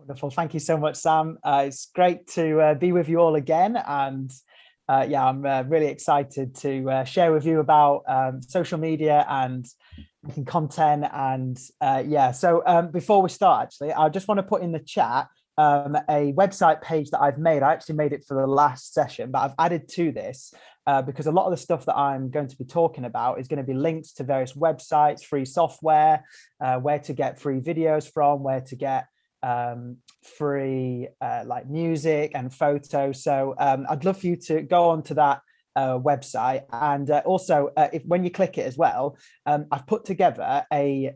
Wonderful. Thank you so much, Sam. It's great to be with you all again. And yeah, I'm really excited to share with you about social media and making content. And yeah, so before we start, actually, I just want to put in the chat a website page that I've made. I actually made it for the last session, but I've added to this because a lot of the stuff that I'm going to be talking about is going to be links to various websites, free software, where to get free videos from, where to get free like music and photos. So I'd love for you to go on to that website, and also when you click it as well, I've put together a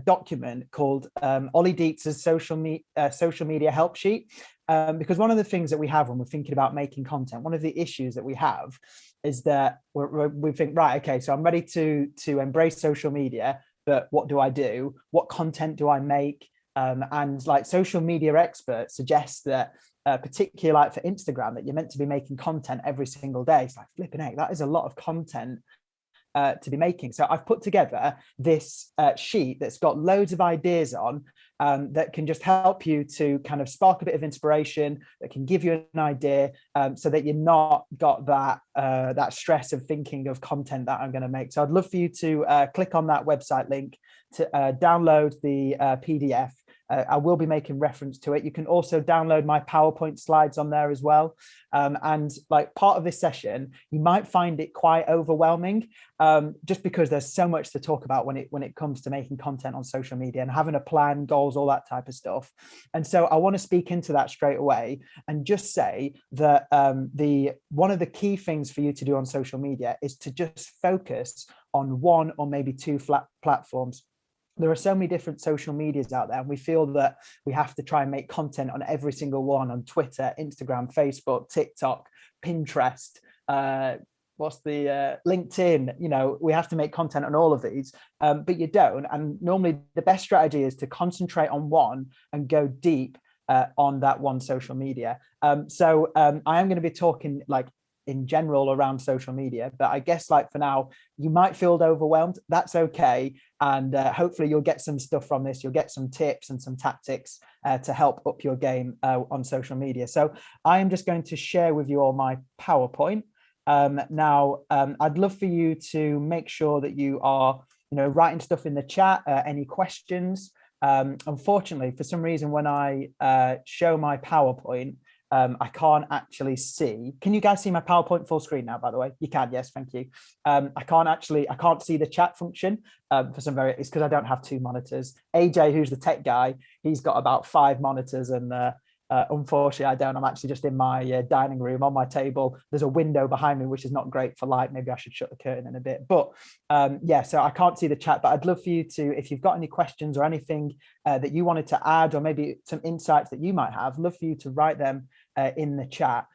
document called Ollie Dietz's social media help sheet, because one of the things that we have when we're thinking about making content, one of the issues that we have is that we think, right, okay, so I'm ready to embrace social media, but what do I do? What content do I make? And like social media experts suggest that particularly like for Instagram, that you're meant to be making content every single day. It's like, flipping heck, that is a lot of content to be making. So I've put together this sheet that's got loads of ideas on that can just help you to kind of spark a bit of inspiration, that can give you an idea, so that you're not got that stress of thinking of content that I'm going to make. So I'd love for you to click on that website link to download the PDF. I will be making reference to it. You can also download my PowerPoint slides on there as well. And like part of this session, you might find it quite overwhelming, just because there's so much to talk about when it comes to making content on social media and having a plan, goals, all that type of stuff. And so I want to speak into that straight away and just say that one of the key things for you to do on social media is to just focus on one or maybe two platforms. There are so many different social medias out there, and we feel that we have to try and make content on every single one, on Twitter, Instagram, Facebook, TikTok, Pinterest, LinkedIn. You know, we have to make content on all of these, but you don't. And normally the best strategy is to concentrate on one and go deep on that one social media. So I am going to be talking like in general around social media, but I guess like for now you might feel overwhelmed. That's okay, and hopefully you'll get some stuff from this. You'll get some tips and some tactics to help up your game on social media. So I am just going to share with you all my PowerPoint now. I'd love for you to make sure that you are writing stuff in the chat, any questions. Unfortunately, for some reason, when I show my PowerPoint, I can't actually see. Can you guys see my PowerPoint full screen now, by the way? You can, yes, thank you. I can't see the chat function for some it's because I don't have two monitors. AJ, who's the tech guy, he's got about 5 monitors, and unfortunately I don't. I'm actually just in my dining room on my table. There's a window behind me, which is not great for light. Maybe I should shut the curtain in a bit. But yeah, so I can't see the chat, but I'd love for you to, if you've got any questions or anything that you wanted to add, or maybe some insights that you might have, love for you to write them in the chat,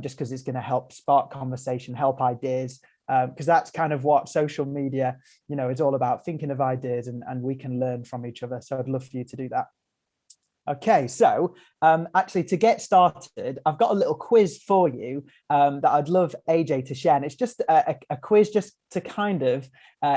just because it's going to help spark conversation, help ideas, because that's kind of what social media, is all about, thinking of ideas, and we can learn from each other. So I'd love for you to do that. Okay, so actually, to get started, I've got a little quiz for you that I'd love AJ to share. And it's just a quiz just to kind of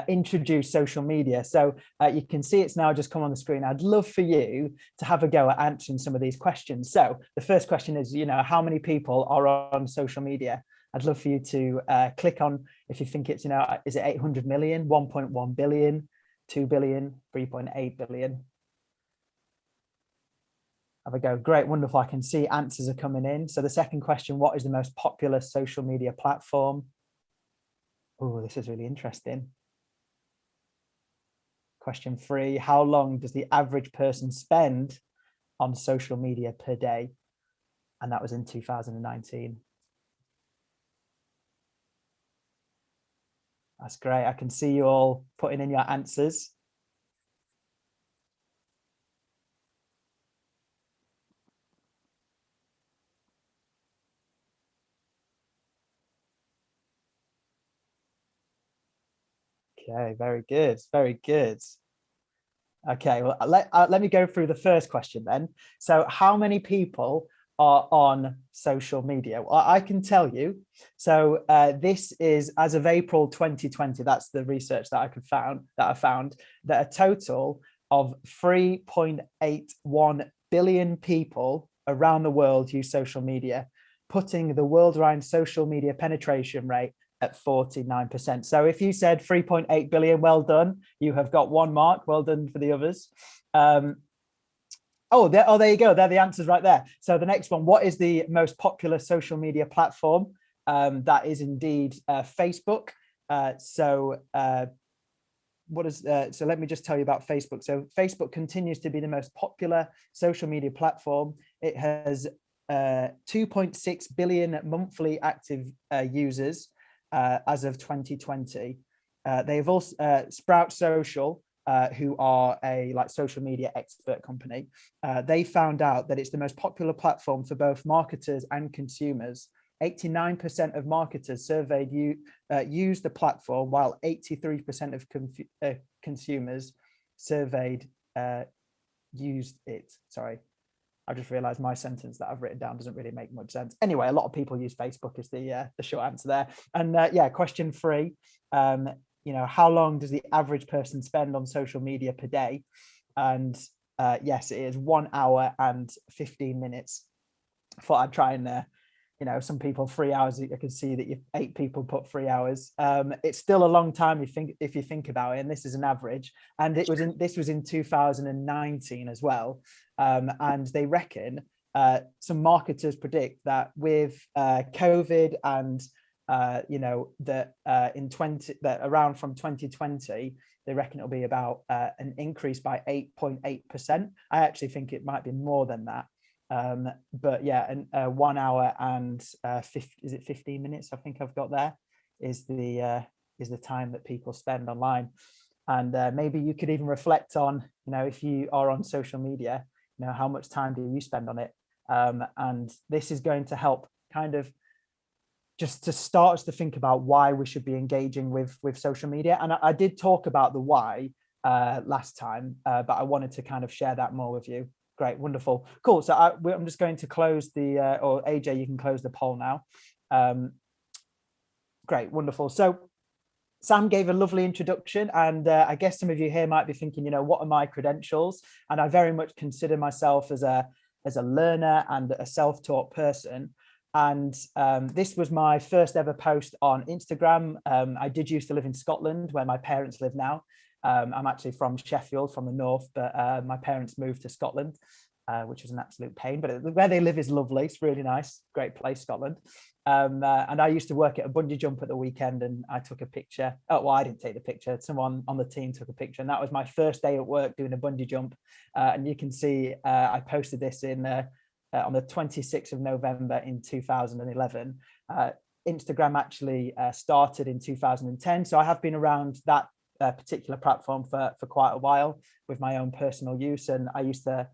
introduce social media. So you can see it's now just come on the screen. I'd love for you to have a go at answering some of these questions. So the first question is, how many people are on social media? I'd love for you to click on, if you think it's, is it 800 million, 1.1 billion, 2 billion, 3.8 billion? Have a go. Great, wonderful. I can see answers are coming in. So the second question, what is the most popular social media platform? Oh, this is really interesting. Question 3, how long does the average person spend on social media per day? And that was in 2019. That's great. I can see you all putting in your answers. Okay, very good, very good. Okay, well, let me go through the first question then. So how many people are on social media? Well, I can tell you. So this is as of April 2020. That's the research that I found that a total of 3.81 billion people around the world use social media, putting the worldwide social media penetration rate at 49%. So if you said 3.8 billion, well done. You have got 1 mark. Well done for the others. There you go. They're the answers right there. So the next one, what is the most popular social media platform? That is indeed Facebook. So let me just tell you about Facebook. So Facebook continues to be the most popular social media platform. It has 2.6 billion monthly active users as of 2020. They have also Sprout Social, who are a social media expert company. They found out that it's the most popular platform for both marketers and consumers. 89% of marketers surveyed use the platform, while 83% of consumers surveyed used it. Sorry, I just realized my sentence that I've written down doesn't really make much sense. Anyway, a lot of people use Facebook is the short answer there. And question 3, how long does the average person spend on social media per day? And yes, it is 1 hour and 15 minutes. I thought I'd try and some people 3 hours. I can see that 8 people put 3 hours. It's still a long time if you think about it, and this is an average. And this was in 2019 as well. And they reckon some marketers predict that with COVID and that around from 2020, they reckon it'll be about an increase by 8.8%. I actually think it might be more than that. But yeah, and 1 hour and 15 minutes, I think I've got there, is the time that people spend online. And maybe you could even reflect on, if you are on social media, how much time do you spend on it? And this is going to help kind of just to start us to think about why we should be engaging with social media. And I did talk about the why last time, but I wanted to kind of share that more with you. Great, wonderful, cool. So I'm just going to close or AJ, you can close the poll now. Great, wonderful. So Sam gave a lovely introduction, and I guess some of you here might be thinking, what are my credentials? And I very much consider myself as a learner and a self-taught person. And this was my first ever post on Instagram. I did used to live in Scotland, where my parents live now. I'm actually from Sheffield, from the north, but my parents moved to Scotland, which was an absolute pain. But where they live is lovely. It's really nice. Great place, Scotland. And I used to work at a bungee jump at the weekend, and I took a picture. Oh, well, I didn't take the picture. Someone on the team took a picture. And that was my first day at work doing a bungee jump. And you can see I posted this on the 26th of November in 2011. Instagram actually started in 2010. So I have been around that particular platform for quite a while with my own personal use, and I used to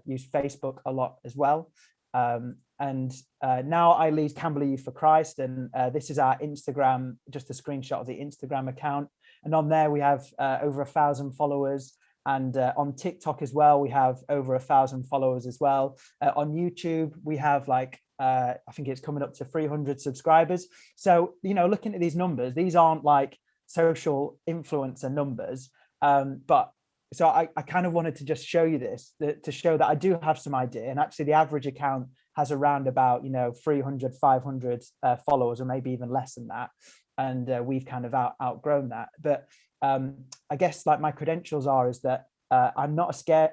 use Facebook a lot as well. And now I lead Camberley Youth for Christ, and this is our Instagram, just a screenshot of the Instagram account. And on there we have over 1,000 followers, and on TikTok as well we have over 1,000 followers as well. On YouTube we have I think it's coming up to 300 subscribers. So looking at these numbers, these aren't like social influencer numbers, but so I kind of wanted to just show you this to show that I do have some idea. And actually the average account has around about 300 500 followers, or maybe even less than that, and we've kind of outgrown that. But I guess my credentials is that I'm not scared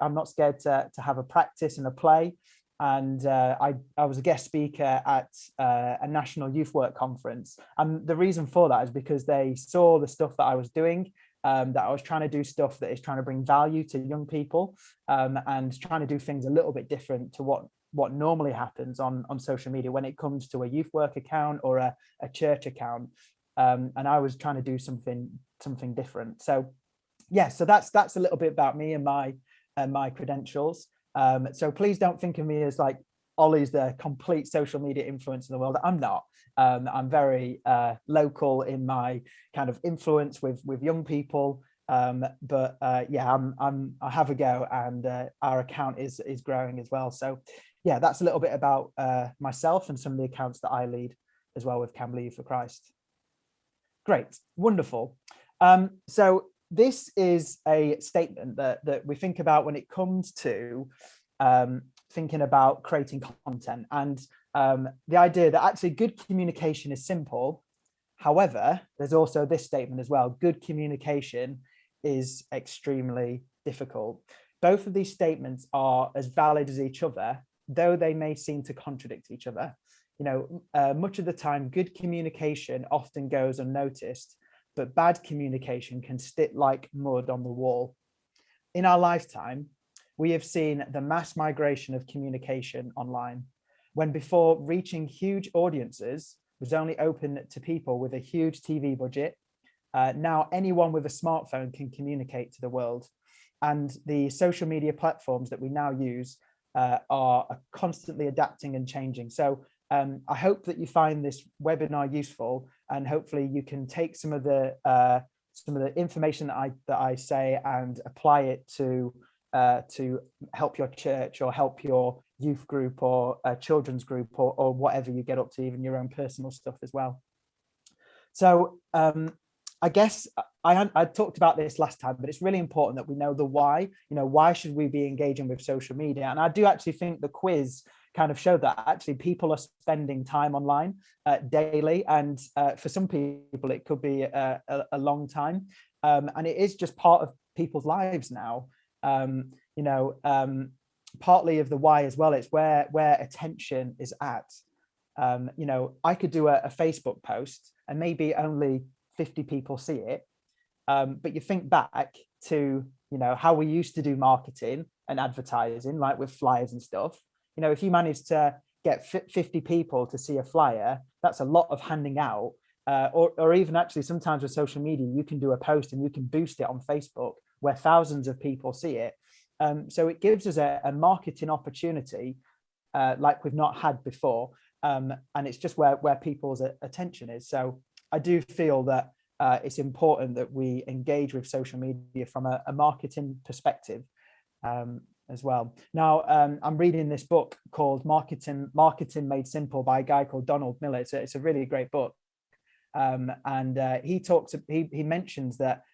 to have a practice and a play. And I was a guest speaker at a national youth work conference. And the reason for that is because they saw the stuff that I was doing, that I was trying to do stuff that is trying to bring value to young people, and trying to do things a little bit different to what normally happens on social media when it comes to a youth work account or a church account. And I was trying to do something different. So yeah, so that's a little bit about me and my credentials. So please don't think of me as like Ollie's the complete social media influencer in the world. I'm not. I'm very local in my kind of influence with young people. But yeah, I have a go, and our account is growing as well. So yeah, that's a little bit about myself and some of the accounts that I lead as well with Camberley Youth for Christ. Great, wonderful. So this is a statement that we think about when it comes to thinking about creating content, and the idea that actually good communication is simple. However, there's also this statement as well: good communication is extremely difficult. Both of these statements are as valid as each other, though they may seem to contradict each other. Much of the time, good communication often goes unnoticed, but bad communication can stick like mud on the wall. In our lifetime, we have seen the mass migration of communication online, when before reaching huge audiences was only open to people with a huge TV budget. Now anyone with a smartphone can communicate to the world. And the social media platforms that we now use are constantly adapting and changing. So I hope that you find this webinar useful, and hopefully you can take some of the information that I say and apply it to help your church or help your youth group or a children's group or whatever you get up to, even your own personal stuff as well. So I guess I talked about this last time, but it's really important that we know the why. Why should we be engaging with social media? And I do actually think the quiz kind of showed that actually people are spending time online daily, and for some people it could be a long time, and it is just part of people's lives now. Partly of the why as well, it's where attention is at. I could do a Facebook post and maybe only 50 people see it, but you think back to how we used to do marketing and advertising, like with flyers and stuff. If you manage to get 50 people to see a flyer, that's a lot of handing out. Or even actually sometimes with social media, you can do a post and you can boost it on Facebook where thousands of people see it. So it gives us a marketing opportunity like we've not had before. And it's just where people's attention is. So I do feel that it's important that we engage with social media from a marketing perspective as well. Now, I'm reading this book called Marketing Made Simple by a guy called Donald Miller. It's a really great book. And he mentions that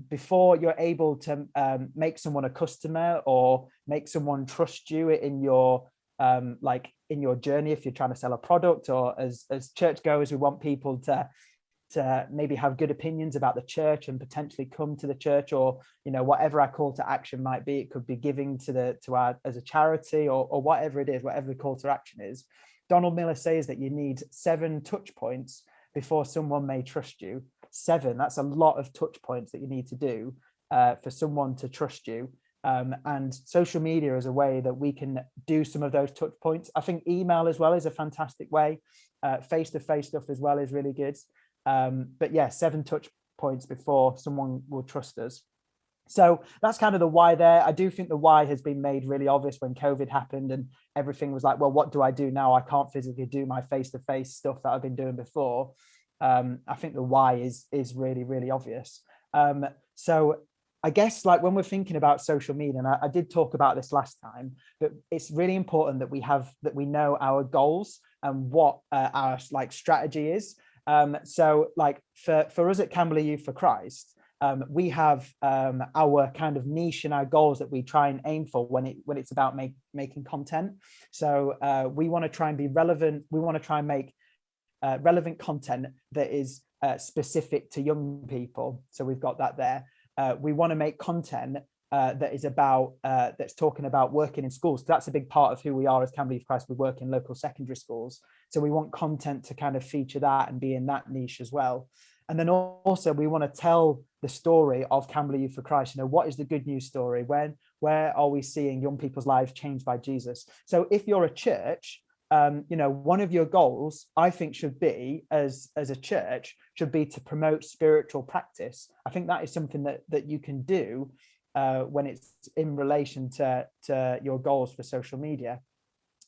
before you're able to make someone a customer or make someone trust you in your in your journey, if you're trying to sell a product, or as churchgoers, we want people to maybe have good opinions about the church and potentially come to the church, or whatever our call to action might be. It could be giving to our as a charity, or whatever it is, whatever the call to action is. Donald Miller says that you need 7 touch points before someone may trust you. 7, that's a lot of touch points that you need to do for someone to trust you. And social media is a way that we can do some of those touch points. I think email as well is a fantastic way. Face-to-face stuff as well is really good. But yeah, 7 touch points before someone will trust us. So that's kind of the why there. I do think the why has been made really obvious when COVID happened and everything was like, well, what do I do now? I can't physically do my face-to-face stuff that I've been doing before. I think the why is really, really obvious. So I guess like when we're thinking about social media, and I did talk about this last time, but it's really important that we know our goals and what our strategy is. So like for us at Camberley Youth for Christ, we have our kind of niche and our goals that we try and aim for when it's about making content. So we want to try and be relevant. We want to try and make relevant content that is specific to young people. So we've got that there. We want to make content that is about that's talking about working in schools. So that's a big part of who we are as Camberley Youth for Christ. We work in local secondary schools. So we want content to kind of feature that and be in that niche as well. And then also we want to tell the story of Camberley Youth for Christ. What is the good news story? Where are we seeing young people's lives changed by Jesus? So if you're a church, one of your goals, I think, should be as a church should be to promote spiritual practice. I think that is something that you can do when it's in relation to your goals for social media.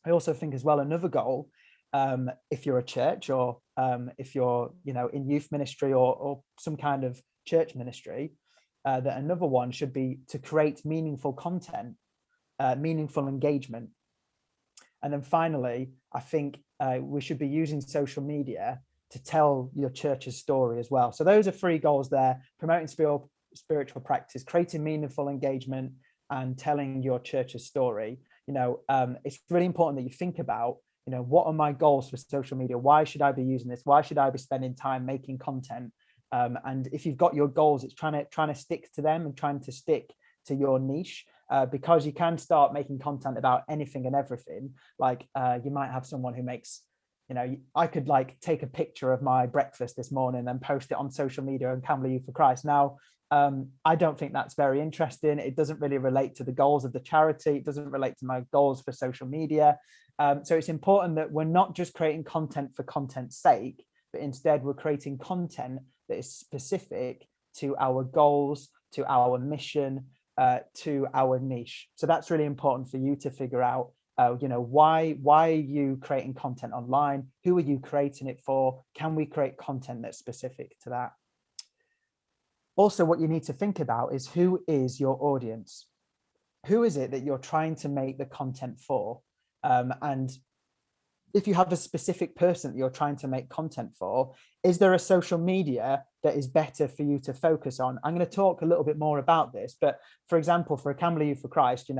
I also think as well, another goal, if you're a church or if you're in youth ministry or some kind of church ministry, that another one should be to create meaningful content, meaningful engagement. And then finally, I think we should be using social media to tell your church's story as well. So those are 3 goals there: promoting spiritual practice, creating meaningful engagement, and telling your church's story. it's really important that you think about, what are my goals for social media? Why should I be using this? Why should I be spending time making content? And if you've got your goals, it's trying to stick to them and trying to stick to your niche, because you can start making content about anything and everything. Like you might have someone who makes, I could like take a picture of my breakfast this morning and post it on social media and Camberley Youth for Christ. Now, I don't think that's very interesting. It doesn't really relate to the goals of the charity. It doesn't relate to my goals for social media. So it's important that we're not just creating content for content's sake, but instead we're creating content that is specific to our goals, to our mission, to our niche. So that's really important for you to figure out. Why are you creating content online? Who are you creating it for? Can we create content that's specific to that? Also, what you need to think about is, who is your audience? Who is it that you're trying to make the content for? And if you have a specific person that you're trying to make content for, is there a social media that is better for you to focus on? I'm going to talk a little bit more about this, but for example, for Camberley Youth for Christ,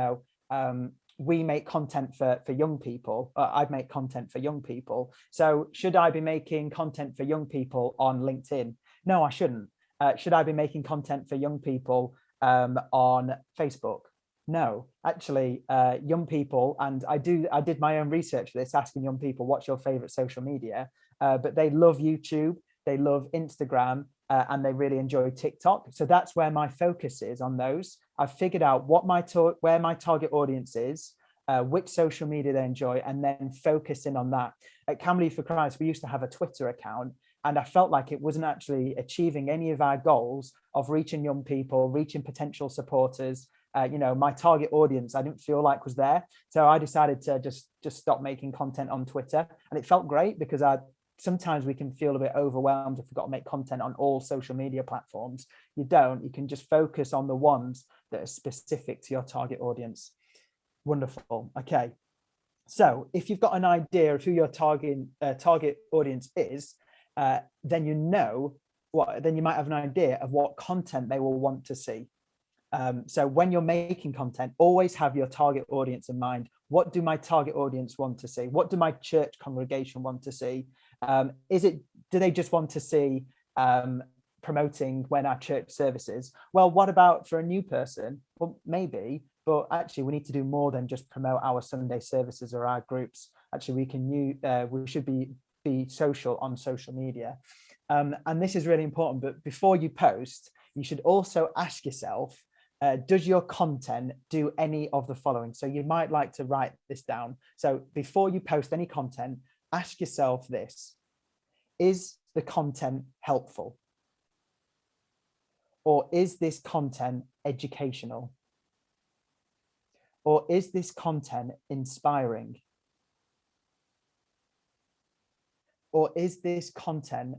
we make content for young people. I make content for young people. So should I be making content for young people on LinkedIn? No, I shouldn't. Should I be making content for young people on Facebook? No, actually, young people, and I did my own research for this, asking young people, what's your favorite social media? But they love YouTube, they love Instagram, and they really enjoy TikTok. So that's where my focus is, on those. I've figured out where my target audience is, which social media they enjoy, and then focusing on that. At Camberley for Christ, we used to have a Twitter account, and I felt like it wasn't actually achieving any of our goals of reaching young people, reaching potential supporters. My target audience, I didn't feel like was there. So I decided to just stop making content on Twitter. And it felt great, because sometimes we can feel a bit overwhelmed if we've got to make content on all social media platforms. You don't. You can just focus on the ones that are specific to your target audience. Wonderful. Okay. So if you've got an idea of who your target audience is, then you might have an idea of what content they will want to see. So when you're making content, always have your target audience in mind. What do my target audience want to see? What do my church congregation want to see? Do they just want to see promoting when our church services? Well, what about for a new person? Well, maybe, but actually we need to do more than just promote our Sunday services or our groups. Actually, we should be social on social media. And this is really important, but before you post, you should also ask yourself, does your content do any of the following? So you might like to write this down. So before you post any content, ask yourself this: is the content helpful? Or is this content educational? Or is this content inspiring? Or is this content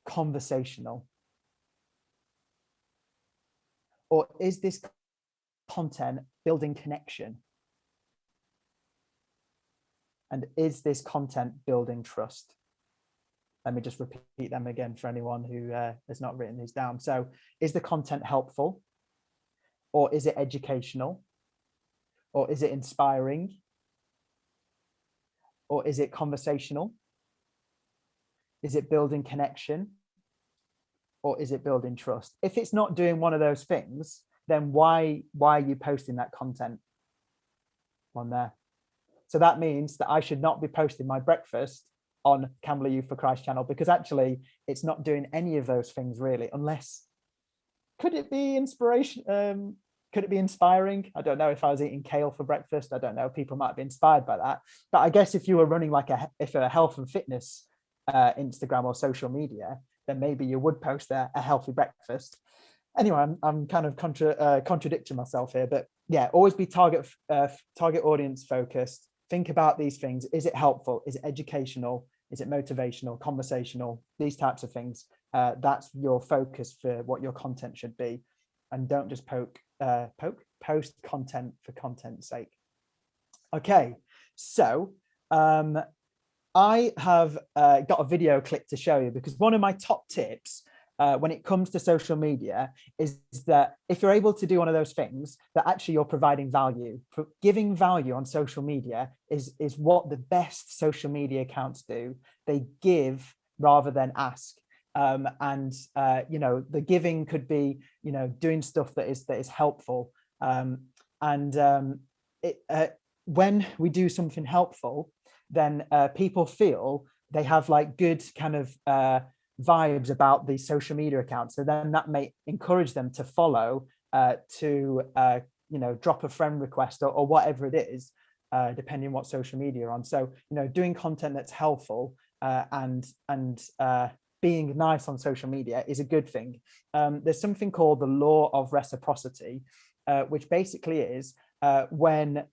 conversational? Or is this content building connection? And is this content building trust? Let me just repeat them again for anyone who has not written these down. So is the content helpful? Or is it educational? Or is it inspiring? Or is it conversational? Is it building connection? Or is it building trust? If it's not doing one of those things, then why are you posting that content on there? So that means that I should not be posting my breakfast on Camberley Youth for Christ channel, because actually it's not doing any of those things really, unless, could it be inspiration? Could it be inspiring? I don't know. If I was eating kale for breakfast, I don't know. People might be inspired by that. But I guess if you were running like a health and fitness Instagram or social media, then maybe you would post a healthy breakfast. Anyway, I'm kind of contradicting myself here, but yeah, always be target audience focused. Think about these things. Is it helpful? Is it educational? Is it motivational, conversational? These types of things. That's your focus for what your content should be. And don't just post content for content's sake. Okay, so I have got a video clip to show you, because one of my top tips when it comes to social media is that if you're able to do one of those things, that actually you're providing value. Giving value on social media is what the best social media accounts do. They give rather than ask. You know, the giving could be, you know, doing stuff that is helpful. When we do something helpful, then people feel they have like good kind of vibes about the social media account. So then that may encourage them to follow, you know, drop a friend request or whatever it is, depending on what social media you're on. So, you know, doing content that's helpful and being nice on social media is a good thing. There's something called the law of reciprocity, which basically is when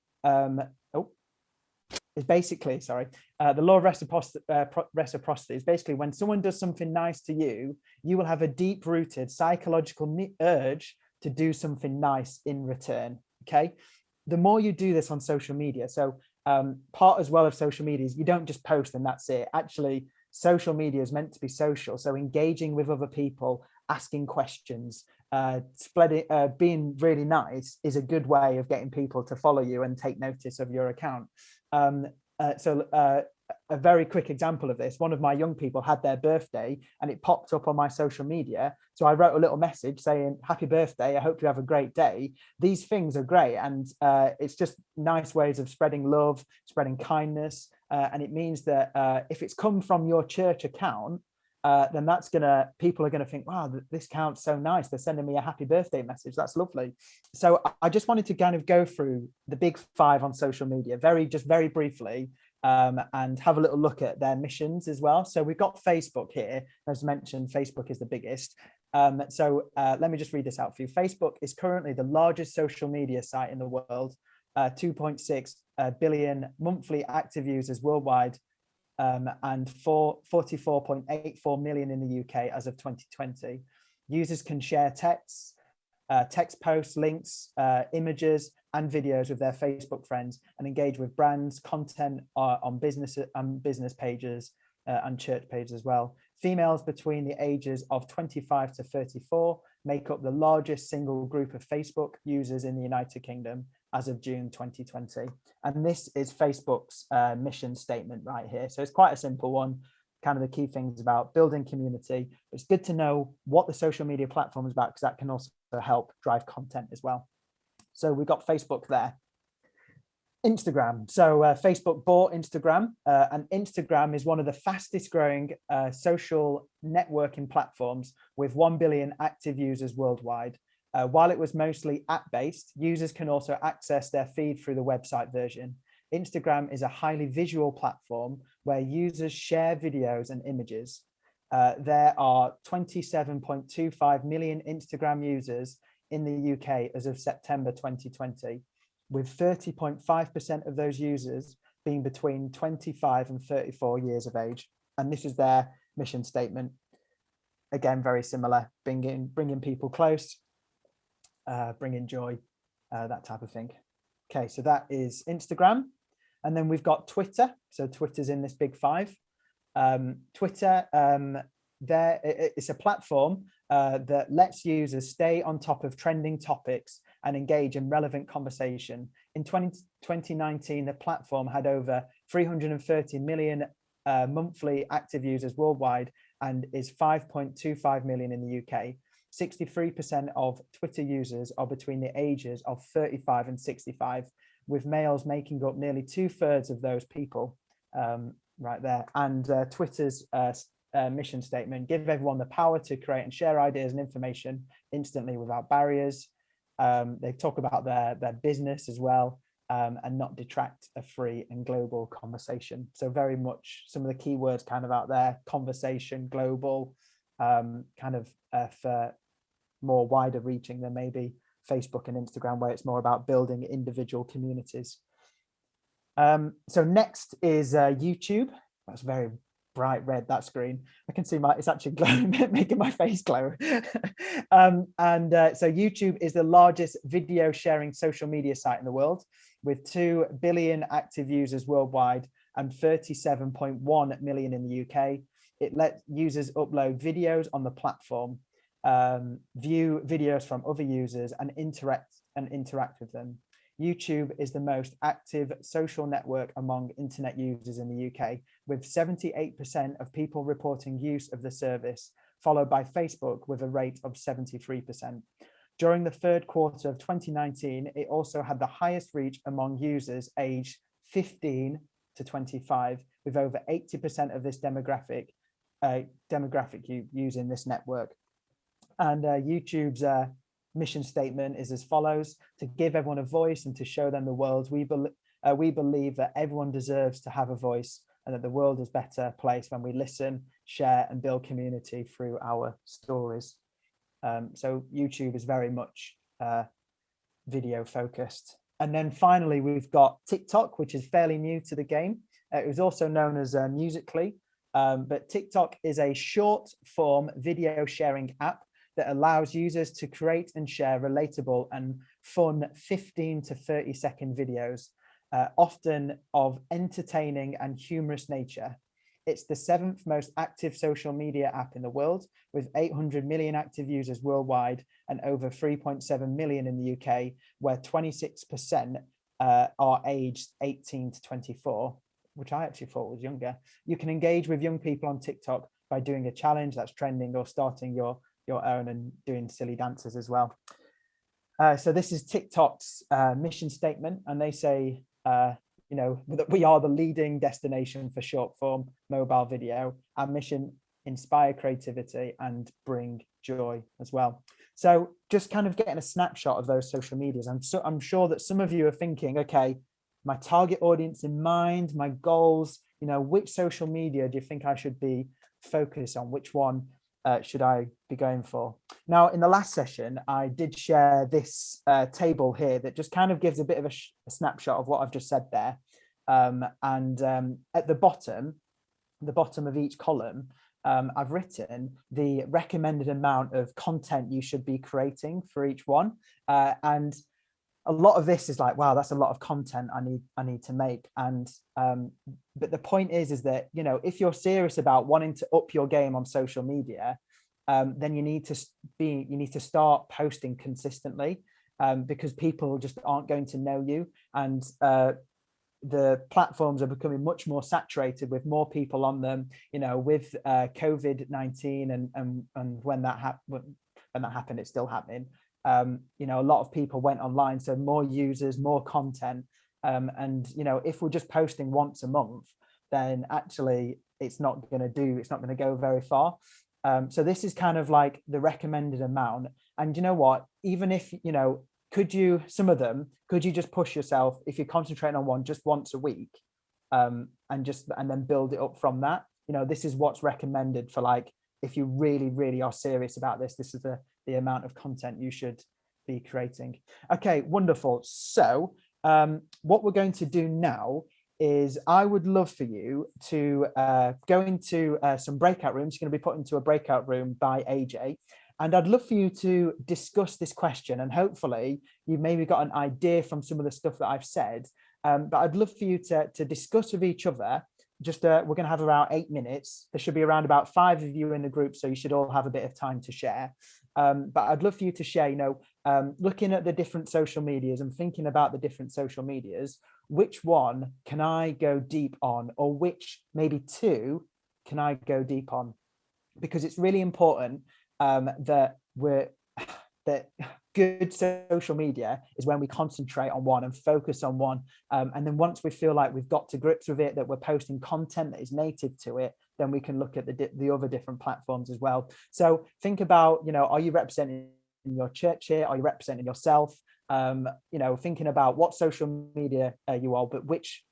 is basically, the law of reciprocity is basically when someone does something nice to you, you will have a deep-rooted psychological urge to do something nice in return. Okay, the more you do this on social media, so part as well of social media is you don't just post and that's it. Actually, social media is meant to be social, so engaging with other people, asking questions, being really nice is a good way of getting people to follow you and take notice of your account. A very quick example of this, one of my young people had their birthday and it popped up on my social media. So I wrote a little message saying, happy birthday, I hope you have a great day. These things are great. And it's just nice ways of spreading love, spreading kindness. And it means that if it's come from your church account, then people are gonna think, wow, this account's so nice. They're sending me a happy birthday message. That's lovely. So I just wanted to kind of go through the big 5 on social media, very briefly, and have a little look at their missions as well. So we've got Facebook here. As mentioned, Facebook is the biggest. Let me just read this out for you. Facebook is currently the largest social media site in the world, 2.6 billion monthly active users worldwide, and 44.84 million in the UK as of 2020. Users can share texts, text posts, links, images, and videos with their Facebook friends and engage with brands, content on business pages and church pages as well. Females between the ages of 25 to 34 make up the largest single group of Facebook users in the United Kingdom as of June 2020. And this is Facebook's mission statement right here. So it's quite a simple one, kind of the key things about building community. It's good to know what the social media platform is about because that can also help drive content as well. So we've got Facebook there. Instagram. So Facebook bought Instagram, and Instagram is one of the fastest growing social networking platforms with 1 billion active users worldwide. While it was mostly app-based, users can also access their feed through the website version. Instagram is a highly visual platform where users share videos and images. There are 27.25 million Instagram users in the UK as of September 2020, with 30.5% of those users being between 25 and 34 years of age. And this is their mission statement. Again, very similar, bringing people close, bringing joy, that type of thing. Okay, so that is Instagram. And then we've got Twitter. So Twitter's in this big 5. Twitter, it's a platform that lets users stay on top of trending topics and engage in relevant conversation. In 2019, the platform had over 330 million monthly active users worldwide and is 5.25 million in the UK. 63% of Twitter users are between the ages of 35 and 65, with males making up nearly 2/3 of those people, right there. And Twitter's mission statement: give everyone the power to create and share ideas and information instantly without barriers. They talk about their business as well, and not detract a free and global conversation. So very much some of the key words kind of out there: conversation, global, kind of for more wider reaching than maybe Facebook and Instagram, where it's more about building individual communities. So next is YouTube. That's very bright red, that screen. I can see it's actually glowing, making my face glow. So YouTube is the largest video sharing social media site in the world, with 2 billion active users worldwide and 37.1 million in the UK. it lets users upload videos on the platform, view videos from other users, and interact with them. YouTube is the most active social network among internet users in the UK, with 78% of people reporting use of the service, followed by Facebook with a rate of 73%. During the third quarter of 2019, it also had the highest reach among users aged 15 to 25, with over 80% of this demographic using this network. And YouTube's mission statement is as follows: to give everyone a voice and to show them the world. We believe that everyone deserves to have a voice, and that the world is a better place when we listen, share, and build community through our stories. So YouTube is very much video focused. And then finally, we've got TikTok, which is fairly new to the game. It was also known as Musical.ly, but TikTok is a short form video sharing app that allows users to create and share relatable and fun 15 to 30-second videos, often of entertaining and humorous nature. It's the 7th most active social media app in the world, with 800 million active users worldwide and over 3.7 million in the UK, where 26% are aged 18 to 24, which I actually thought was younger. You can engage with young people on TikTok by doing a challenge that's trending or starting your own and doing silly dances as well. So this is TikTok's mission statement, and they say, that we are the leading destination for short form mobile video. Our mission: inspire creativity and bring joy as well. So just kind of getting a snapshot of those social medias. I'm sure that some of you are thinking, okay, my target audience in mind, my goals, which social media do you think I should be focused on? Which one should I be going for? Now, in the last session, I did share this table here that just kind of gives a bit of a snapshot of what I've just said there. At the bottom of each column, I've written the recommended amount of content you should be creating for each one. And a lot of this is like, wow, that's a lot of content I need to make. And but the point is that, if you're serious about wanting to up your game on social media, then you need to start posting consistently, because people just aren't going to know you. And the platforms are becoming much more saturated with more people on them, with COVID-19 and when that happened, it's still happening. A lot of people went online, so more users, more content. And if we're just posting once a month, then actually it's not going to go very far. So this is kind of like the recommended amount. And you know what, even if, could you just push yourself, if you're concentrating on one, just once a week, and then build it up from that. This is what's recommended for, like, if you really, really are serious about this is the amount of content you should be creating. Okay, wonderful. So what we're going to do now is I would love for you to go into some breakout rooms. You're going to be put into a breakout room by AJ. And I'd love for you to discuss this question, and hopefully you've maybe got an idea from some of the stuff that I've said, but I'd love for you to discuss with each other. Just we're going to have around 8 minutes. There should be around about 5 of you in the group, so you should all have a bit of time to share. But I'd love for you to share, looking at the different social medias and thinking about the different social medias, which one can I go deep on, or which maybe 2 can I go deep on? Because it's really important that good social media is when we concentrate on one and focus on one. And then once we feel like we've got to grips with it, that we're posting content that is native to it, then we can look at the other different platforms as well. So think about, are you representing your church here? Are you representing yourself? Thinking about what social media you are, but which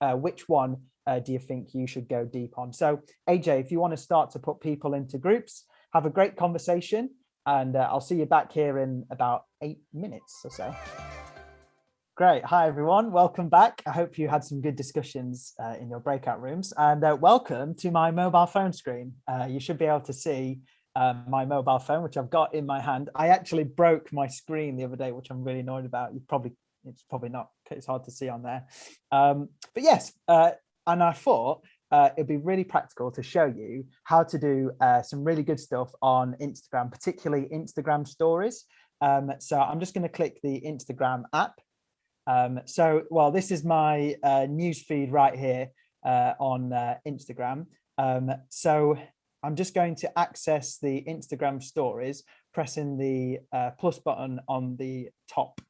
one do you think you should go deep on? So AJ, if you want to start to put people into groups, have a great conversation, and I'll see you back here in about 8 minutes or so. Great. Hi, everyone. Welcome back. I hope you had some good discussions in your breakout rooms, and welcome to my mobile phone screen. You should be able to see my mobile phone, which I've got in my hand. I actually broke my screen the other day, which I'm really annoyed about. It's probably not, it's hard to see on there. But yes, and I thought, it'd be really practical to show you how to do some really good stuff on Instagram, particularly Instagram stories. So I'm just going to click the Instagram app. Well, this is my news feed right here on Instagram. So I'm just going to access the Instagram stories, pressing the plus button on the top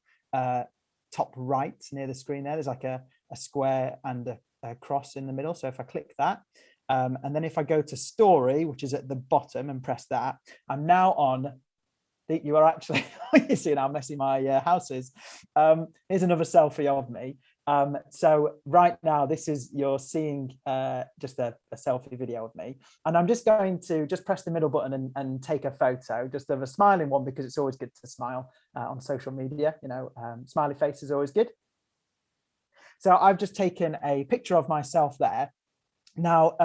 right near the screen there. There's like a square and a cross in the middle. So if I click that, and then if I go to story, which is at the bottom, and press that, I'm now on. You are actually, you see how messy my house is. Here's another selfie of me. So right now, you're seeing just a selfie video of me. And I'm just going to just press the middle button and take a photo, just of a smiling one, because it's always good to smile on social media. You know, smiley face is always good. So I've just taken a picture of myself there. Now,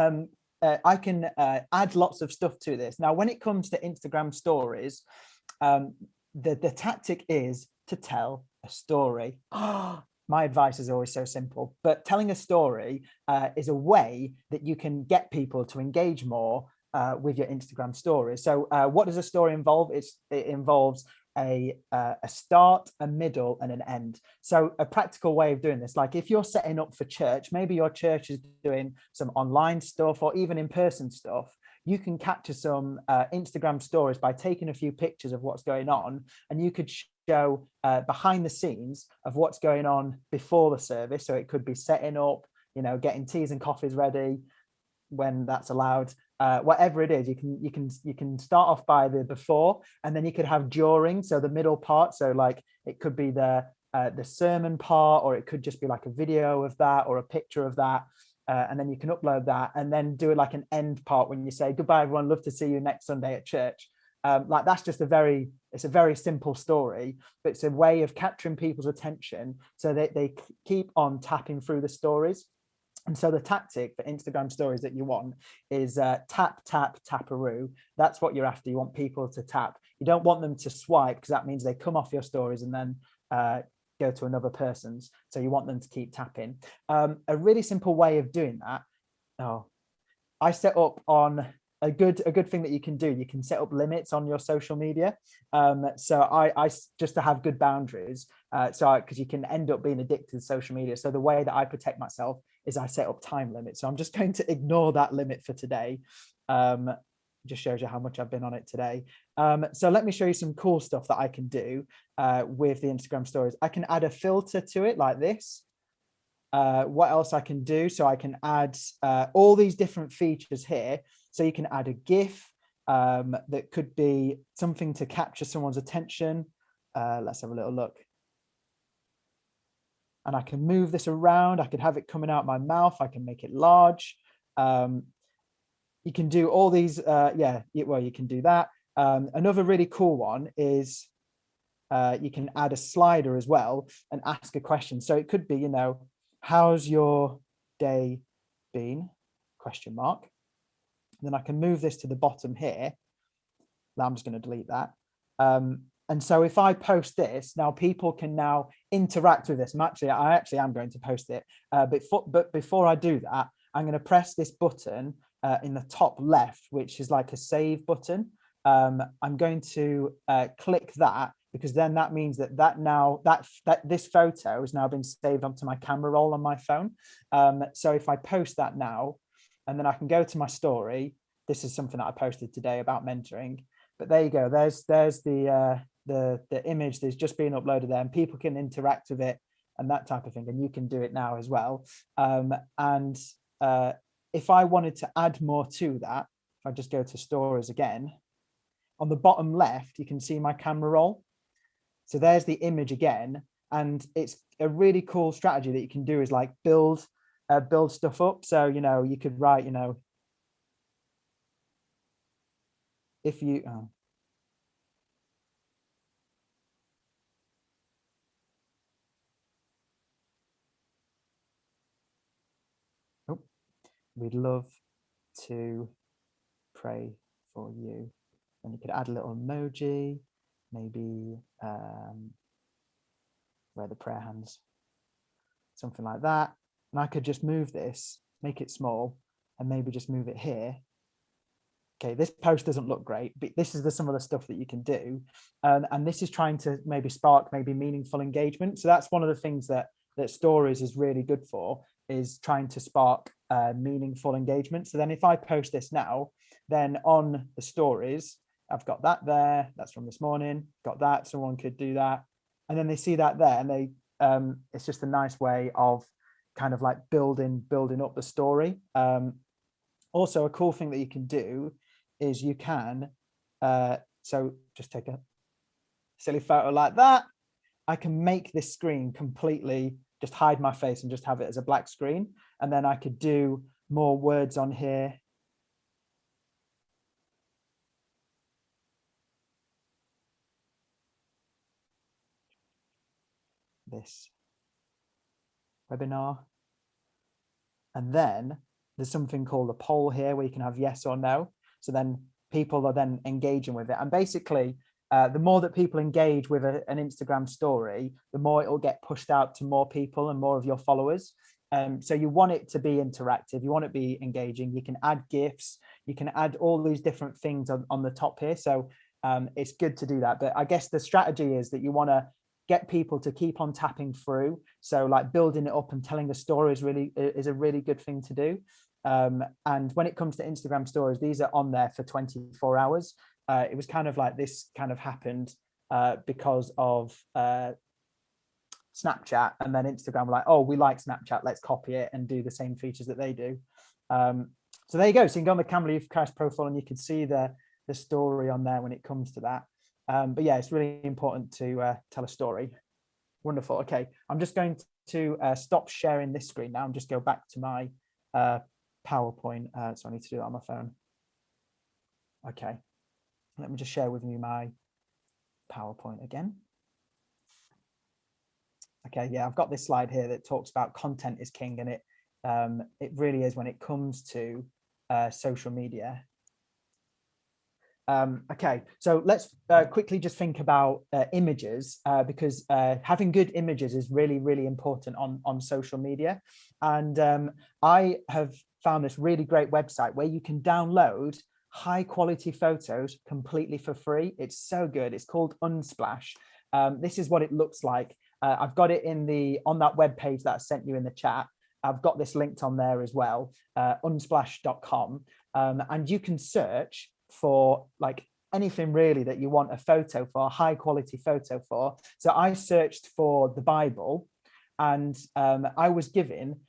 I can add lots of stuff to this. Now, when it comes to Instagram stories, the tactic is to tell a story. My advice is always so simple, but telling a story is a way that you can get people to engage more with your Instagram stories. So what does a story involve? It involves a start, a middle, and an end. So a practical way of doing this, like if you're setting up for church, maybe your church is doing some online stuff or even in-person stuff, you can capture some Instagram stories by taking a few pictures of what's going on, and you could show behind the scenes of what's going on before the service. So it could be setting up, you know, getting teas and coffees ready when that's allowed. Whatever it is, you can start off by the before, and then you could have during, so the middle part. So like it could be the sermon part, or it could just be like a video of that or a picture of that. And then you can upload that and then do it like an end part when you say, goodbye, everyone, love to see you next Sunday at church. Like that's just it's a very simple story, but it's a way of capturing people's attention so that they keep on tapping through the stories. And so the tactic for Instagram stories that you want is tap, tap, taparoo. That's what you're after. You want people to tap. You don't want them to swipe, because that means they come off your stories and then go to another person's. So you want them to keep tapping. A really simple way of doing that. I set up on a good thing that you can do. You can set up limits on your social media. So I just to have good boundaries. Because you can end up being addicted to social media. So the way that I protect myself is I set up time limits. So I'm just going to ignore that limit for today. Just shows you how much I've been on it today. So let me show you some cool stuff that I can do with the Instagram stories. I can add a filter to it like this. What else I can do? So I can add all these different features here. So you can add a GIF that could be something to capture someone's attention. Let's have a little look. And I can move this around. I can have it coming out my mouth. I can make it large. You can do all these. Well, you can do that. Another really cool one is you can add a slider as well and ask a question. So it could be, you know, how's your day been? Question mark. And then I can move this to the bottom here. Now I'm just going to delete that. And so if I post this, now people can now interact with this. I actually am going to post it. But before I do that, I'm going to press this button in the top left, which is like a save button. I'm going to click that, because then that means that this photo has now been saved onto my camera roll on my phone. So if I post that now, and then I can go to my story. This is something that I posted today about mentoring. But there you go. There's the image that's just been uploaded there, and people can interact with it and that type of thing. And you can do it now as well. If I wanted to add more to that, if I just go to stories again, on the bottom left, you can see my camera roll. So there's the image again. And it's a really cool strategy that you can do is like build stuff up. So, you know, you could write, you know, if you, we'd love to pray for you. And you could add a little emoji, maybe where the prayer hands, something like that. And I could just move this, make it small, and maybe just move it here. Okay, this post doesn't look great, but this is some of the stuff that you can do. And this is trying to maybe spark maybe meaningful engagement. So that's one of the things that stories is really good for, is trying to spark meaningful engagement. So then if I post this now, then on the stories, I've got that there, that's from this morning, got that, someone could do that. And then they see that there, and they it's just a nice way of kind of like building up the story. Also, a cool thing that you can do is you can, so just take a silly photo like that. I can make this screen completely, just hide my face and just have it as a black screen. And then I could do more words on here. This webinar. And then there's something called a poll here where you can have yes or no. So then people are then engaging with it. And basically, the more that people engage with an Instagram story, the more it will get pushed out to more people and more of your followers. So you want it to be interactive. You want it to be engaging. You can add GIFs. You can add all these different things on the top here. So it's good to do that. But I guess the strategy is that you want to get people to keep on tapping through. So like building it up and telling a story is a really good thing to do. And when it comes to Instagram stories, these are on there for 24 hours. It was kind of like this kind of happened because of Snapchat, and then Instagram were like, oh, we like Snapchat, let's copy it and do the same features that they do. So there you go. So you can go on the Camera Youth Cast profile and you can see the story on there when it comes to that. But yeah, it's really important to tell a story. Wonderful. Okay, I'm just going to stop sharing this screen now and just go back to my PowerPoint. So I need to do that on my phone. Okay, let me just share with you my PowerPoint again. Okay, yeah, I've got this slide here that talks about content is king, and it really is when it comes to social media. Okay, so let's quickly just think about images, because having good images is really, really important on social media. And I have found this really great website where you can download high quality photos completely for free. It's so good. It's called Unsplash. This is what it looks like. I've got it on that web page that I sent you in the chat. I've got this linked on there as well, unsplash.com, and you can search for like anything really that you want a photo for, a high quality photo for. So I searched for the Bible, and I was given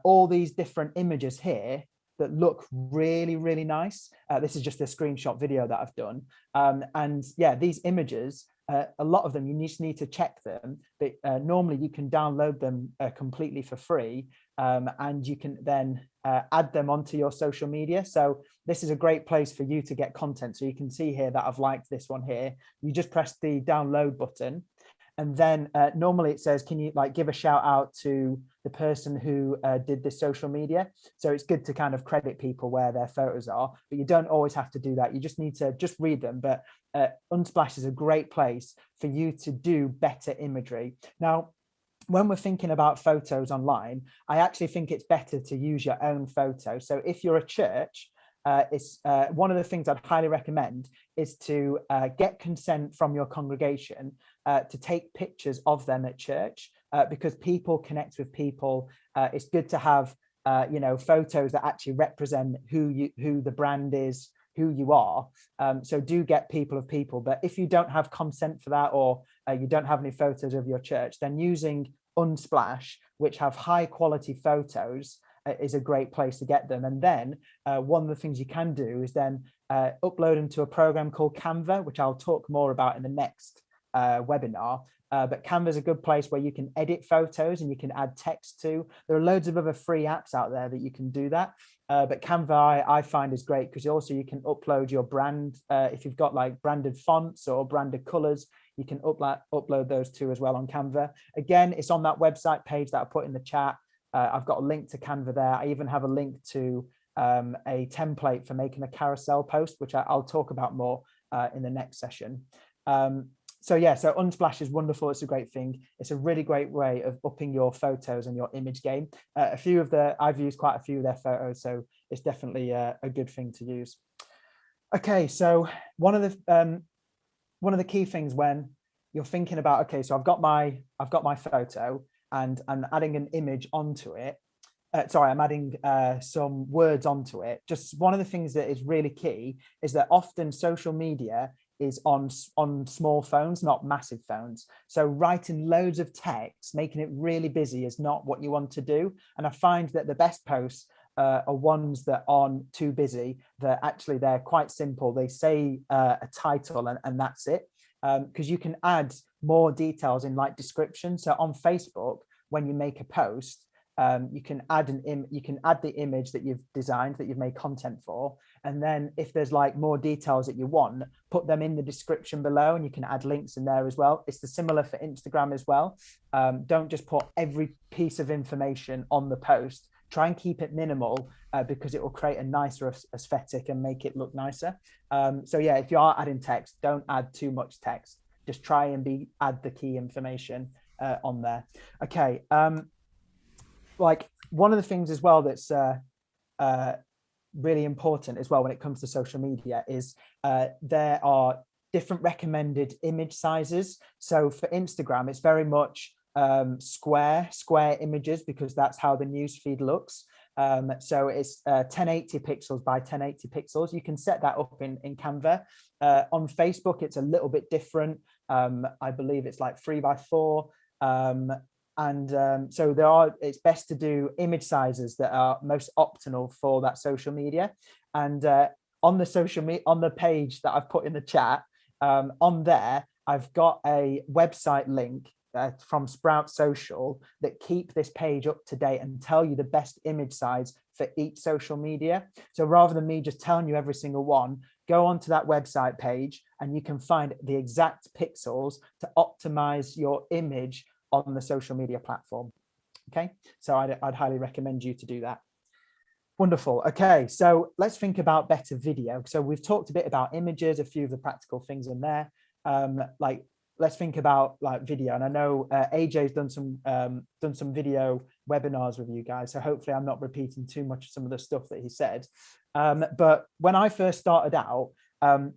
all these different images here that look really, really nice. This is just a screenshot video that I've done. And yeah, these images, a lot of them, you just need to check them, but normally you can download them completely for free, and you can then add them onto your social media. So this is a great place for you to get content. So you can see here that I've liked this one here. You just press the download button, and then normally it says, can you like give a shout out to the person who did this social media? So it's good to kind of credit people where their photos are, but you don't always have to do that. You just need to just read them. But Unsplash is a great place for you to do better imagery. Now, when we're thinking about photos online, I actually think it's better to use your own photo. So if you're a church, it's one of the things I'd highly recommend is to get consent from your congregation to take pictures of them at church, because people connect with people. It's good to have photos that actually represent who the brand is, who you are. So do get people of people. But if you don't have consent for that, or you don't have any photos of your church, then using Unsplash, which have high quality photos, is a great place to get them. And then one of the things you can do is then upload them to a program called Canva, which I'll talk more about in the next webinar. But Canva is a good place where you can edit photos and you can add text to. There are loads of other free apps out there that you can do that. But Canva I find is great because also you can upload your brand. If you've got like branded fonts or branded colors, you can upload those too as well on Canva. Again, it's on that website page that I put in the chat. I've got a link to Canva there. I even have a link to a template for making a carousel post, which I'll talk about more in the next session. So yeah, so Unsplash is wonderful. It's a great thing. It's a really great way of upping your photos and your image game. I've used quite a few of their photos, so it's definitely a good thing to use. Okay, so one of the key things when you're thinking about, okay, so I've got my photo and I'm adding an image onto it. I'm adding some words onto it. Just one of the things that is really key is that often social media is on small phones, not massive phones. So writing loads of text, making it really busy is not what you want to do. And I find that the best posts are ones that aren't too busy, that actually they're quite simple. They say a title and that's it. Because you can add more details in like description. So on Facebook, when you make a post, you can add the image that you've designed, that you've made content for, and then if there's like more details that you want, put them in the description below, and you can add links in there as well. It's the similar for Instagram as well. Don't just put every piece of information on the post. Try and keep it minimal because it will create a nicer aesthetic and make it look nicer. So yeah, if you are adding text, don't add too much text. Just try and add the key information on there. Okay. Like one of the things as well that's really important as well when it comes to social media is there are different recommended image sizes. So for Instagram, it's very much square images because that's how the news feed looks. So it's 1080 pixels by 1080 pixels. You can set that up in Canva. On Facebook, it's a little bit different. I believe it's like 3x4. So it's best to do image sizes that are most optimal for that social media. And on the page that I've put in the chat, on there, I've got a website link from Sprout Social that keep this page up to date and tell you the best image size for each social media. So rather than me just telling you every single one, go onto that website page and you can find the exact pixels to optimize your image on the social media platform. Okay, so I'd highly recommend you to do that. Wonderful. Okay, so let's think about better video. So we've talked a bit about images, a few of the practical things in there. Let's think about like video. And I know AJ's done some video webinars with you guys. So hopefully I'm not repeating too much of some of the stuff that he said. But when I first started out,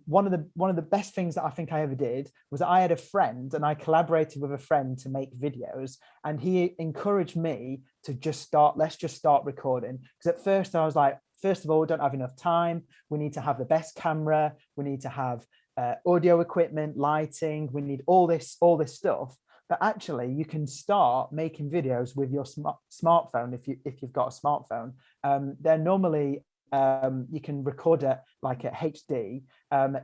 one of the best things that I think I ever did was I had a friend and I collaborated with a friend to make videos, and he encouraged me to let's just start recording. Because at first I was like, first of all, we don't have enough time. We need to have the best camera. We need to have audio equipment, lighting. We need all this stuff. But actually, you can start making videos with your smartphone if you've got a smartphone. They're normally you can record it like at HD.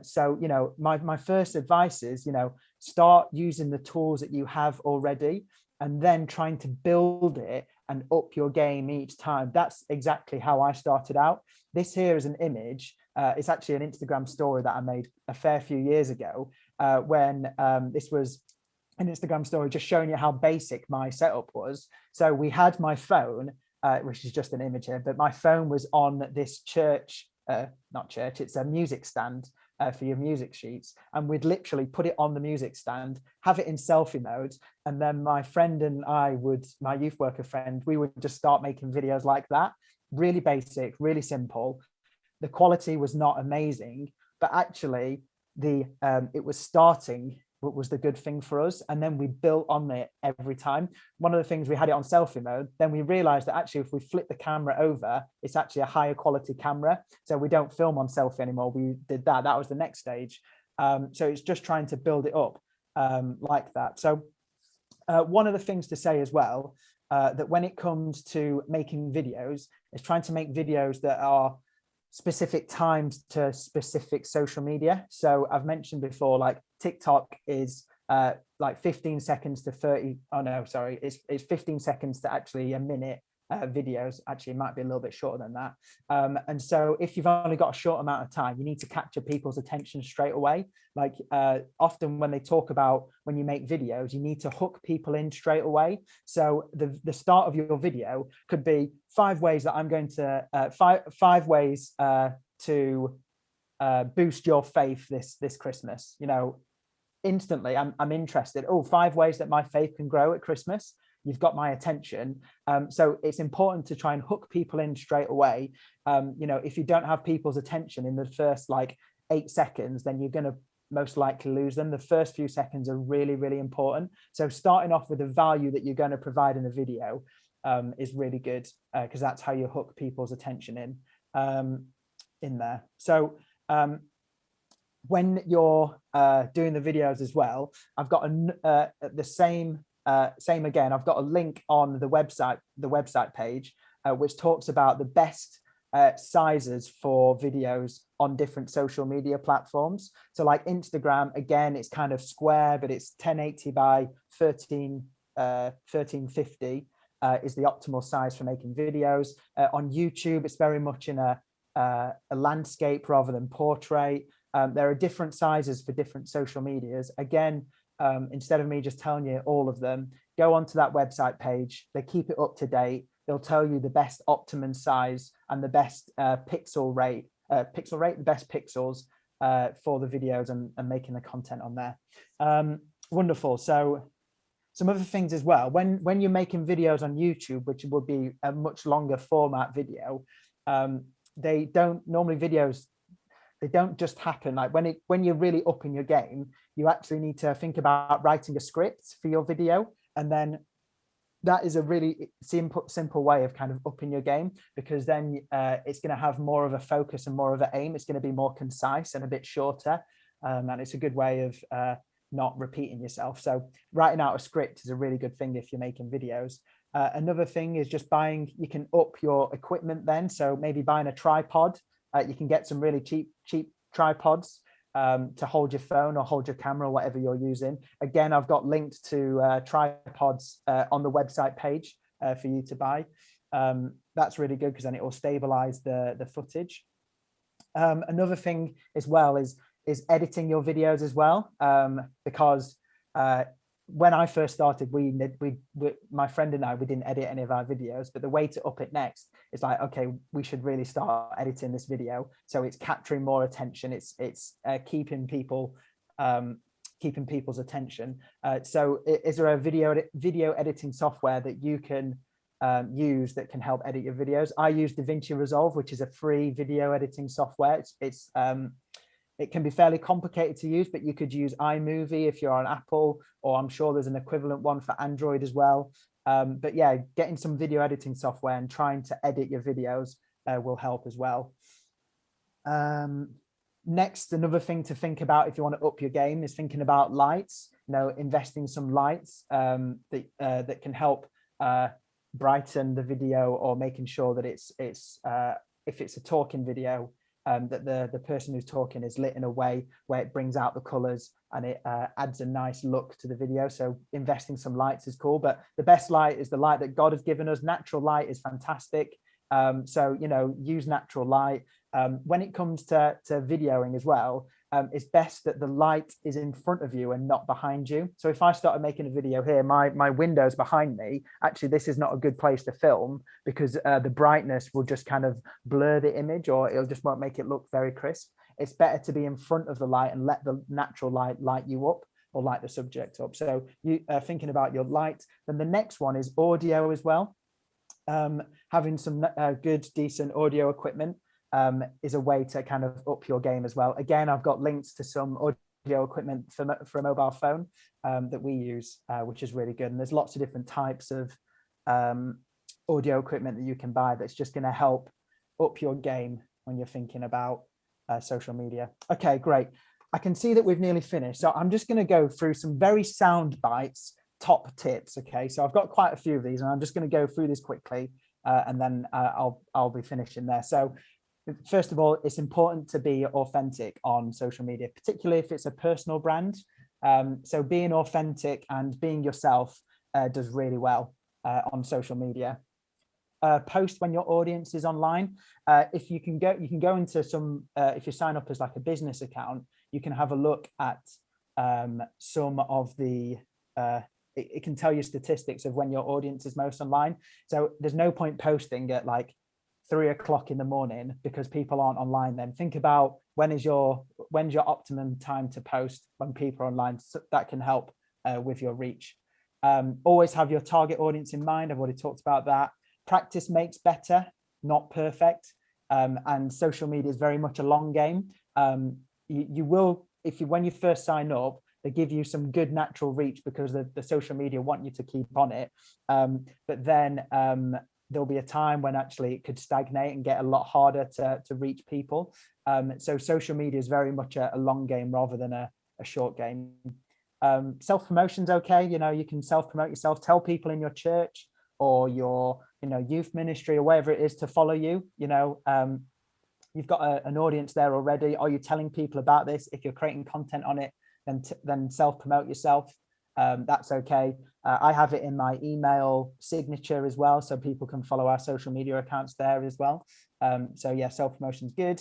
So, you know, my first advice is, you know, start using the tools that you have already and then trying to build it and up your game each time. That's exactly how I started out. This here is an image. It's actually an Instagram story that I made a fair few years ago when this was an Instagram story just showing you how basic my setup was. So we had my phone, which is just an image here, but my phone was on this it's a music stand for your music sheets. And we'd literally put it on the music stand, have it in selfie mode. And then my friend and my youth worker friend, we would just start making videos like that. Really basic, really simple. The quality was not amazing, but actually it was starting what was the good thing for us. And then we built on it every time. One of the things, we had it on selfie mode. Then we realized that actually, if we flip the camera over, it's actually a higher quality camera. So we don't film on selfie anymore. We did that. That was the next stage. So it's just trying to build it up like that. So one of the things to say as well, that when it comes to making videos, is trying to make videos that are specific times to specific social media. So I've mentioned before, like TikTok is like 15 seconds to 30. Oh no, sorry, it's 15 seconds to actually a minute videos. Actually, it might be a little bit shorter than that. And so if you've only got a short amount of time, you need to capture people's attention straight away. Like often when they talk about when you make videos, you need to hook people in straight away. So the start of your video could be 5 ways that I'm going to five ways to boost your faith this Christmas. You know, instantly I'm interested. Oh, 5 ways that my faith can grow at Christmas. You've got my attention. So it's important to try and hook people in straight away. You know, if you don't have people's attention in the first like 8 seconds, then you're going to most likely lose them. The first few seconds are really, really important. So starting off with the value that you're going to provide in a video is really good, because that's how you hook people's attention in there. So when you're doing the videos as well, I've got the same again. I've got a link on the website page, which talks about the best sizes for videos on different social media platforms. So like Instagram, again, it's kind of square, but it's 1080 by 1350 is the optimal size for making videos. On YouTube, it's very much in a landscape rather than portrait. There are different sizes for different social medias. Again, instead of me just telling you all of them, go onto that website page. They keep it up to date. They'll tell you the best optimum size and the best pixel rate, the best pixels for the videos and making the content on there. Wonderful. So some other things as well, when you're making videos on YouTube, which would be a much longer format video, they don't just happen. Like when you're really up in your game, you actually need to think about writing a script for your video, and then that is a really simple way of kind of upping your game, because then it's going to have more of a focus and more of an aim. It's going to be more concise and a bit shorter, and it's a good way of not repeating yourself. So writing out a script is a really good thing if you're making videos. Another thing is just you can up your equipment then. So maybe buying a tripod. You can get some really cheap tripods to hold your phone or hold your camera or whatever you're using. Again, I've got linked to tripods on the website page for you to buy. That's really good because then it will stabilize the footage. Another thing as well is editing your videos as well, because when I first started, my friend and I, we didn't edit any of our videos, but the way to up it next is like, okay, we should really start editing this video so it's capturing more attention. It's keeping people's attention. So is there a video editing software that you can use that can help edit your videos? I use DaVinci Resolve, which is a free video editing software. It can be fairly complicated to use, but you could use iMovie if you're on Apple, or I'm sure there's an equivalent one for Android as well. But yeah, getting some video editing software and trying to edit your videos will help as well. Next, another thing to think about if you want to up your game is thinking about lights. You know, investing some lights that can help brighten the video, or making sure that if it's a talking video, that the person who's talking is lit in a way where it brings out the colors and it adds a nice look to the video. So investing some lights is cool, but the best light is the light that God has given us. Natural light is fantastic. So, you know, use natural light. When it comes to videoing as well, it's best that the light is in front of you and not behind you. So if I started making a video here, my window's behind me, actually, this is not a good place to film, because the brightness will just kind of blur the image, or it'll just won't make it look very crisp. It's better to be in front of the light and let the natural light you up, or light the subject up. So you thinking about your light. Then the next one is audio as well. Having some good, decent audio equipment is a way to kind of up your game as well. Again, I've got links to some audio equipment for a mobile phone that we use, which is really good. And there's lots of different types of audio equipment that you can buy that's just going to help up your game when you're thinking about social media. Okay, great. I can see that we've nearly finished. So I'm just going to go through some very sound bites, top tips. Okay, so I've got quite a few of these, and I'm just going to go through this quickly, and then I'll be finishing there. So first of all, it's important to be authentic on social media, particularly if it's a personal brand. So being authentic and being yourself does really well on social media. Post when your audience is online. If you can go into some, if you sign up as like a business account, you can have a look at some of the, it can tell you statistics of when your audience is most online. So there's no point posting at like 3 o'clock in the morning because people aren't online, then think about when's your optimum time to post when people are online. So that can help with your reach. Always have your target audience in mind. I've already talked about that. Practice makes better, not perfect. And social media is very much a long game. You will, when you first sign up, they give you some good natural reach because the social media want you to keep on it. But then there'll be a time when actually it could stagnate and get a lot harder to reach people. So social media is very much a long game rather than a short game. Self-promotion's okay. You can self-promote yourself, tell people in your church or your youth ministry or wherever it is to follow you. You've got an audience there already. Are you telling people about this? If you're creating content on it, then self-promote yourself. That's okay. I have it in my email signature as well, so people can follow our social media accounts there as well. So yeah, self-promotion is good.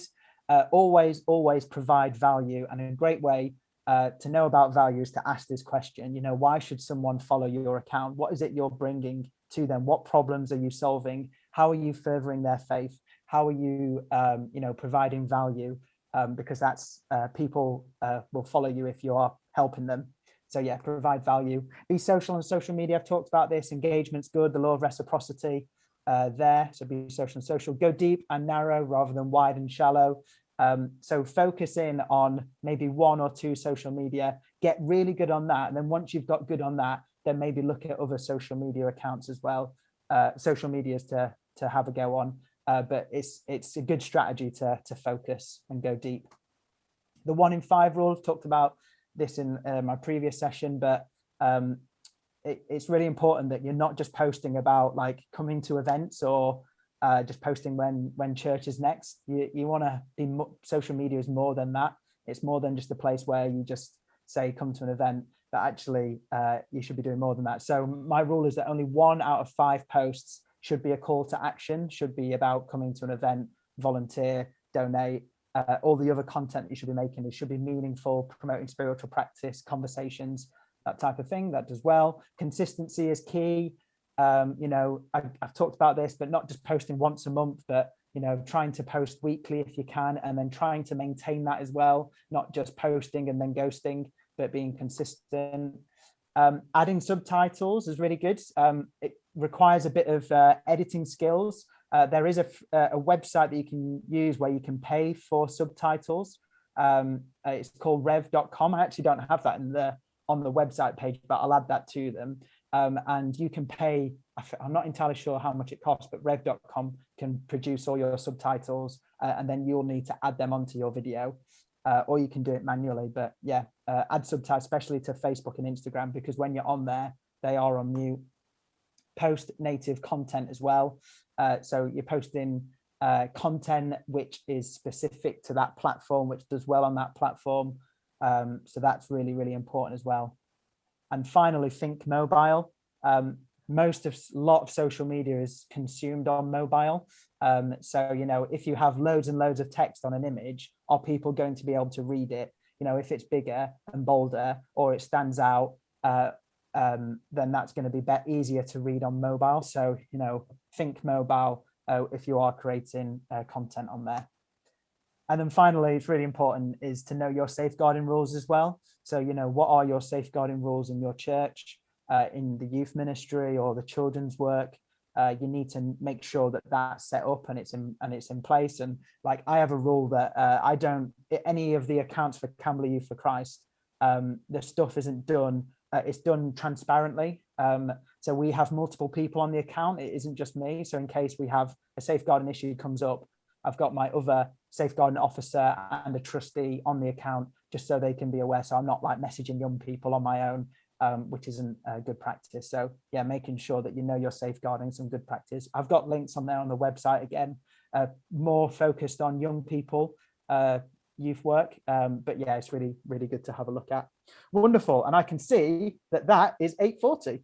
Always provide value, and a great way to know about value is to ask this question. Why should someone follow your account? What is it you're bringing to them? What problems are you solving? How are you furthering their faith? How are you, providing value? Because that's people will follow you if you are helping them. So yeah, provide value. Be social on social media. I've talked about this. Engagement's good. The law of reciprocity there. So be social and social. Go deep and narrow rather than wide and shallow. So focus in on maybe 1 or 2 social media. Get really good on that. And then once you've got good on that, then maybe look at other social media accounts as well. Social medias to have a go on. But it's a good strategy to focus and go deep. The 1 in 5 rule, I've talked about this in my previous session, but it's really important that you're not just posting about like coming to events or just posting when church is next. You want to be social media is more than that. It's more than just a place where you just say come to an event, but actually you should be doing more than that. So my rule is that only 1 out of 5 posts should be a call to action, should be about coming to an event, volunteer, donate. All the other content you should be making, it should be meaningful, promoting spiritual practice, conversations, that type of thing. That does well. Consistency is key. I've talked about this, but not just posting once a month, but trying to post weekly if you can, and then trying to maintain that as well, not just posting and then ghosting, but being consistent. Adding subtitles is really good. It requires a bit of editing skills. There is a website that you can use where you can pay for subtitles. It's called rev.com. I actually don't have that on the website page, but I'll add that to them. And you can pay, I'm not entirely sure how much it costs, but rev.com can produce all your subtitles, and then you'll need to add them onto your video, or you can do it manually. But yeah, add subtitles, especially to Facebook and Instagram, because when you're on there, they are on mute. Post native content as well. So you're posting content which is specific to that platform, which does well on that platform. So that's really, really important as well. And finally, think mobile. A lot of social media is consumed on mobile. So, if you have loads and loads of text on an image, are people going to be able to read it? If it's bigger and bolder or it stands out, then that's going to be easier to read on mobile. So, think mobile if you are creating content on there. And then finally, it's really important is to know your safeguarding rules as well. So, what are your safeguarding rules in your church, in the youth ministry or the children's work? You need to make sure that that's set up and it's in place. And like I have a rule that I don't, any of the accounts for Camberley Youth for Christ, the stuff isn't done. It's done transparently. So we have multiple people on the account. It isn't just me. So in case we have a safeguarding issue comes up, I've got my other safeguarding officer and a trustee on the account just so they can be aware. So I'm not like messaging young people on my own, which isn't a good practice. So yeah, making sure that you're safeguarding some good practice. I've got links on there on the website again, more focused on young people, youth work. But yeah, it's really, really good to have a look at. Wonderful. And I can see that is 8:40.